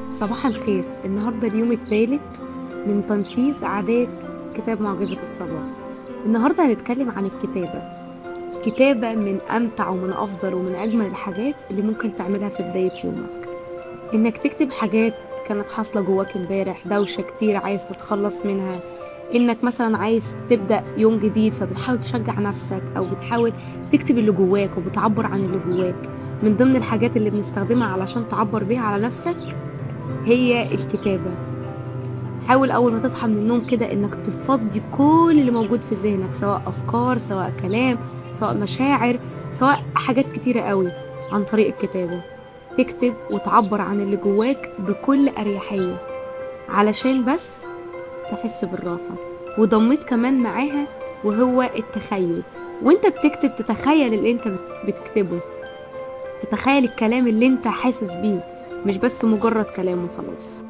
صباح الخير. النهاردة اليوم الثالث من تنفيذ عادات كتاب معجزة الصباح. النهاردة هنتكلم عن الكتابة. الكتابة من أمتع ومن أفضل ومن أجمل الحاجات اللي ممكن تعملها في بداية يومك. إنك تكتب حاجات كانت حاصلة جواك امبارح، دوشة كتير عايز تتخلص منها، إنك مثلا عايز تبدأ يوم جديد فبتحاول تشجع نفسك أو بتحاول تكتب اللي جواك وبتعبر عن اللي جواك. من ضمن الحاجات اللي بنستخدمها علشان تعبر بيها على نفسك هي الكتابة. حاول أول ما تصحى من النوم كده إنك تفضي كل اللي موجود في ذهنك، سواء أفكار، سواء كلام، سواء مشاعر، سواء حاجات كتيرة قوي. عن طريق الكتابة تكتب وتعبر عن اللي جواك بكل أريحية علشان بس تحس بالراحة. وضميت كمان معاها وهو التخيل. وانت بتكتب تتخيل اللي انت بتكتبه، تتخيل الكلام اللي انت حاسس بيه، مش بس مجرد كلام وخلاص.